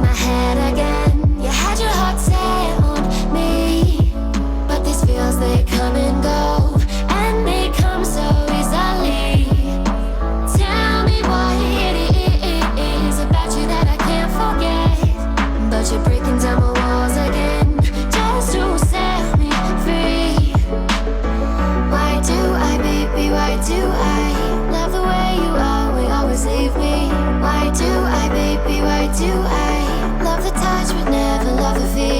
my head again. You had your heart set on me, but these feels, they come and go, and they come so easily. Tell me what it is about you that I can't forget, but you're breaking down my walls again, just to set me free. Why do I, baby, why do I love the way you are, we always leave me? Why do I, baby, why do I love the touch but never love the feel?